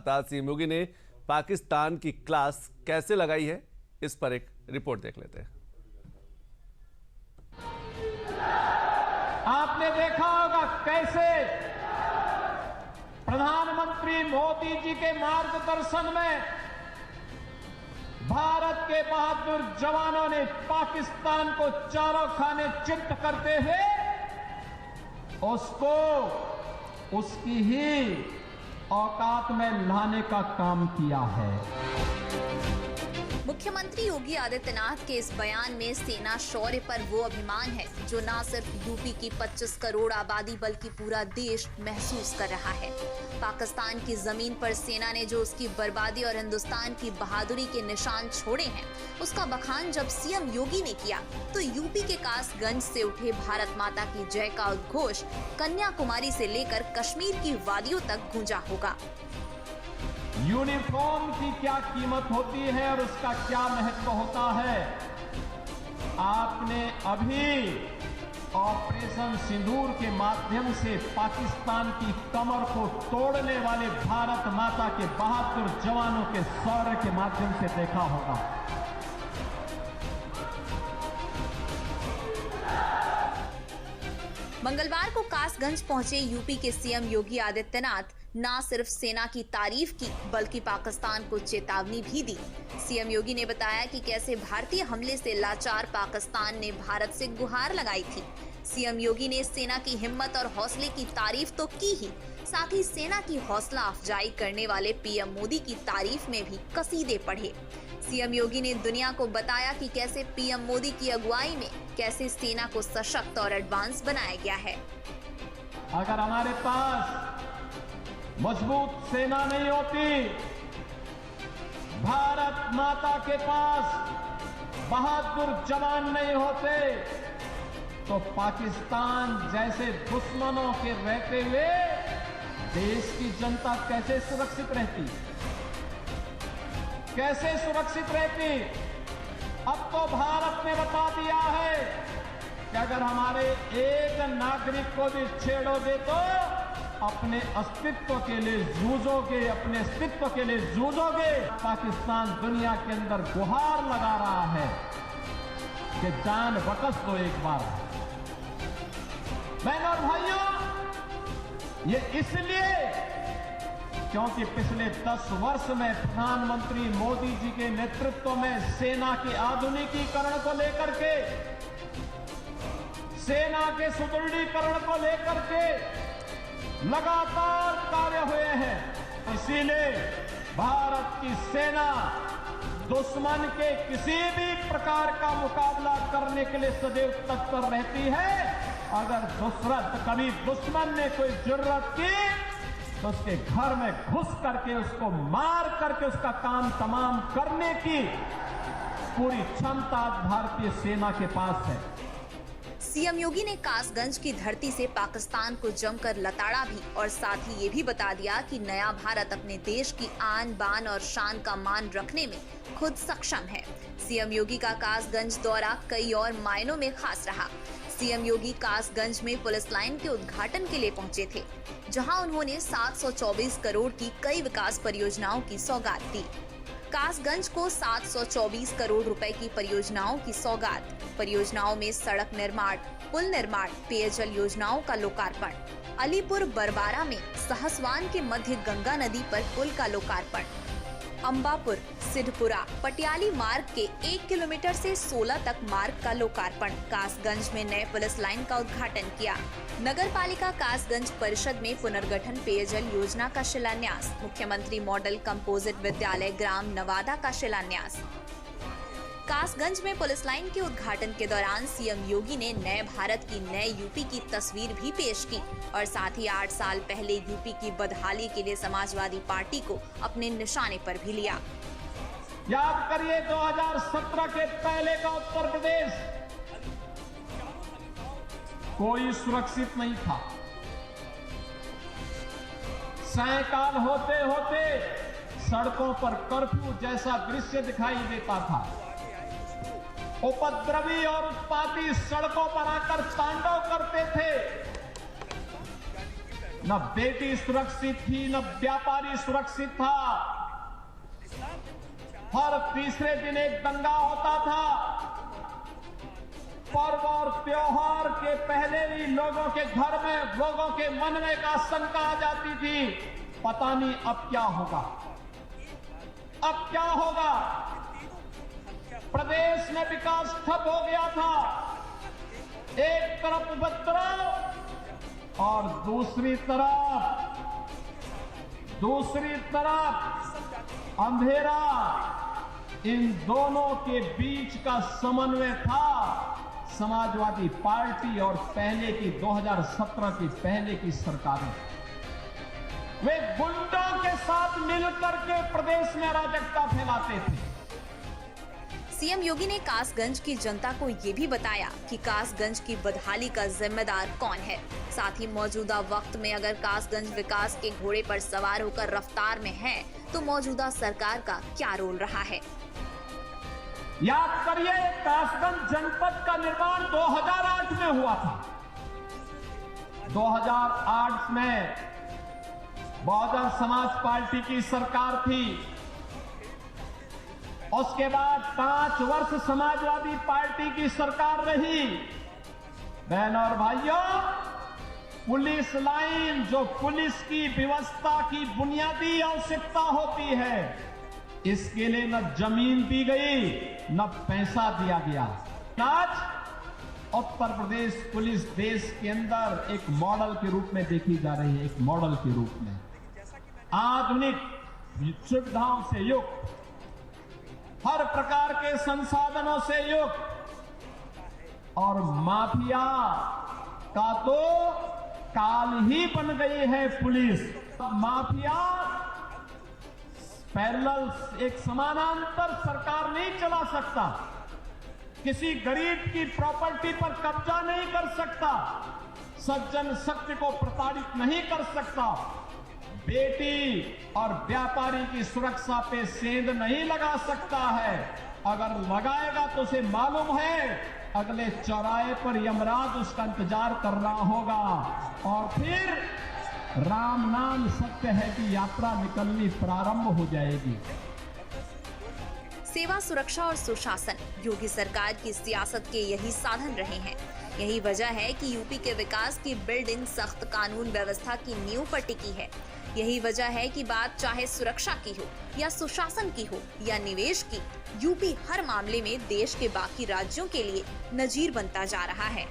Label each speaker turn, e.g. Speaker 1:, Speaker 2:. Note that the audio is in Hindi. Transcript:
Speaker 1: सीएम योगी ने पाकिस्तान की क्लास कैसे लगाई है, इस पर एक रिपोर्ट देख लेते हैं।
Speaker 2: आपने देखा होगा कैसे प्रधानमंत्री मोदी जी के मार्गदर्शन में भारत के बहादुर जवानों ने पाकिस्तान को चारों खाने चित्त करते हुए उसको उसकी ही औकात में लाने का काम किया है।
Speaker 3: मुख्यमंत्री योगी आदित्यनाथ के इस बयान में सेना शौर्य पर वो अभिमान है जो न सिर्फ यूपी की 25 करोड़ आबादी बल्कि पूरा देश महसूस कर रहा है। पाकिस्तान की जमीन पर सेना ने जो उसकी बर्बादी और हिंदुस्तान की बहादुरी के निशान छोड़े हैं, उसका बखान जब सीएम योगी ने किया तो यूपी के कासगंज से उठे भारत माता की जय का उद्घोष कन्याकुमारी से लेकर कश्मीर की वादियों तक गूंजा होगा।
Speaker 2: यूनिफॉर्म की क्या कीमत होती है और उसका क्या महत्व होता है, आपने अभी ऑपरेशन सिंदूर के माध्यम से पाकिस्तान की कमर को तोड़ने वाले भारत माता के बहादुर जवानों के शौर्य के माध्यम से देखा होगा।
Speaker 3: मंगलवार को कासगंज पहुंचे यूपी के सीएम योगी आदित्यनाथ न सिर्फ सेना की तारीफ की बल्कि पाकिस्तान को चेतावनी भी दी। सीएम योगी ने बताया कि कैसे भारतीय हमले से लाचार पाकिस्तान ने भारत से गुहार लगाई थी। सीएम योगी ने सेना की हिम्मत और हौसले की तारीफ तो की ही, साथ ही सेना की हौसला अफजाई करने वाले पीएम मोदी की तारीफ में भी कसीदे पढ़े। सीएम योगी ने दुनिया को बताया कि कैसे पीएम मोदी की अगुवाई में कैसे सेना को सशक्त और एडवांस बनाया गया है।
Speaker 2: अगर हमारे पास मजबूत सेना नहीं होती, भारत माता के पास बहादुर जवान नहीं होते, तो पाकिस्तान जैसे दुश्मनों के रहते हुए देश की जनता कैसे सुरक्षित रहती, कैसे सुरक्षित रहती। अब तो भारत ने बता दिया है कि अगर हमारे एक नागरिक को भी छेड़ोगे तो अपने अस्तित्व के लिए जूझोगे, अपने अस्तित्व के लिए जूझोगे। पाकिस्तान दुनिया के अंदर गुहार लगा रहा है कि जान बख्श दो एक बार। बहनों और भाइयों, ये इसलिए क्योंकि पिछले 10 वर्ष में प्रधानमंत्री मोदी जी के नेतृत्व में सेना के आधुनिकीकरण को लेकर के, सेना के सुदृढ़ीकरण को लेकर के लगातार कार्य हुए हैं। इसीलिए भारत की सेना दुश्मन के किसी भी प्रकार का मुकाबला करने के लिए सदैव तत्पर रहती है। अगर कभी दुश्मन ने कोई जरूरत की तो उसके घर में घुस करके उसको मार करके उसका काम तमाम करने की पूरी क्षमता भारतीय सेना के पास है।
Speaker 3: सीएम योगी ने कासगंज की धरती से पाकिस्तान को जमकर लताड़ा भी और साथ ही ये भी बता दिया कि नया भारत अपने देश की आन बान और शान का मान रखने में खुद सक्षम है। सीएम योगी का कासगंज दौरा कई और मायनों में खास रहा। सीएम योगी कासगंज में पुलिस लाइन के उद्घाटन के लिए पहुंचे थे, जहां उन्होंने 724 करोड़ की कई विकास परियोजनाओं की सौगात दी। कासगंज को 724 करोड़ रुपए की परियोजनाओं की सौगात। परियोजनाओं में सड़क निर्माण, पुल निर्माण, पेयजल योजनाओं का लोकार्पण। अलीपुर बरबारा में सहसवान के मध्य गंगा नदी पर पुल का लोकार्पण। अंबापुर, सिद्धपुरा, पटियाली मार्ग के 1 किलोमीटर से 16 तक मार्ग का लोकार्पण। कासगंज में नए पुलिस लाइन का उद्घाटन किया। नगर पालिका कासगंज परिषद में पुनर्गठन पेयजल योजना का शिलान्यास। मुख्यमंत्री मॉडल कंपोजिट विद्यालय ग्राम नवादा का शिलान्यास। कासगंज में पुलिस लाइन के उद्घाटन के दौरान सीएम योगी ने नए भारत की नए यूपी की तस्वीर भी पेश की और साथ ही 8 साल पहले यूपी की बदहाली के लिए समाजवादी पार्टी को अपने निशाने पर भी लिया।
Speaker 2: याद करिए 2017 के पहले का उत्तर प्रदेश कोई सुरक्षित नहीं था। सायंकाल होते होते सड़कों पर कर्फ्यू जैसा दृश्य दिखाई देता था। उपद्रवी और उत्पाती सड़कों पर आकर तांडव करते थे। न बेटी सुरक्षित थी, न व्यापारी सुरक्षित था। हर तीसरे दिन एक दंगा होता था। पर्व और त्योहार के पहले ही लोगों के घर में, लोगों के मन में एक आशंका आ जाती थी, पता नहीं अब क्या होगा, अब क्या होगा। प्रदेश में विकास ठप हो गया था। एक तरफ उपद्रव और दूसरी तरफ अंधेरा। इन दोनों के बीच का समन्वय था समाजवादी पार्टी और पहले की 2017 की पहले की सरकारें। वे गुंडों के साथ मिलकर के प्रदेश में अराजकता फैलाते थे।
Speaker 3: सीएम योगी ने कासगंज की जनता को ये भी बताया कि कासगंज की बदहाली का जिम्मेदार कौन है। साथ ही मौजूदा वक्त में अगर कासगंज विकास के घोड़े पर सवार होकर रफ्तार में है तो मौजूदा सरकार का क्या रोल रहा है।
Speaker 2: याद करिए, कासगंज जनपद का निर्माण 2008 में हुआ था। 2008 में बहुजन समाज पार्टी की सरकार थी। उसके बाद 5 वर्ष समाजवादी पार्टी की सरकार रही। बहनों और भाइयों, पुलिस लाइन जो पुलिस की व्यवस्था की बुनियादी आवश्यकता होती है, इसके लिए न जमीन दी गई न पैसा दिया गया। आज उत्तर प्रदेश पुलिस देश के अंदर एक मॉडल के रूप में देखी जा रही है। एक मॉडल के रूप में आधुनिक सुविधाओं से युक्त, हर प्रकार के संसाधनों से युक्त, और माफिया का तो काल ही बन गई है पुलिस। माफिया पैरेलल, एक समानांतर सरकार नहीं चला सकता। किसी गरीब की प्रॉपर्टी पर कब्जा नहीं कर सकता। सज्जन सत्य को प्रताड़ित नहीं कर सकता। बेटी और व्यापारी की सुरक्षा पे सेंध नहीं लगा सकता है। अगर लगाएगा तो उसे मालूम है अगले चौराहे पर यमराज उसका इंतजार कर रहा होगा और फिर राम नाम सत्य है की यात्रा निकलनी प्रारंभ हो जाएगी।
Speaker 3: सेवा, सुरक्षा और सुशासन योगी सरकार की सियासत के यही साधन रहे हैं। यही वजह है कि यूपी के विकास की बिल्डिंग सख्त कानून व्यवस्था की नींव पर टिकी है। यही वजह है कि बात चाहे सुरक्षा की हो या सुशासन की हो या निवेश की, यूपी हर मामले में देश के बाकी राज्यों के लिए नजीर बनता जा रहा है।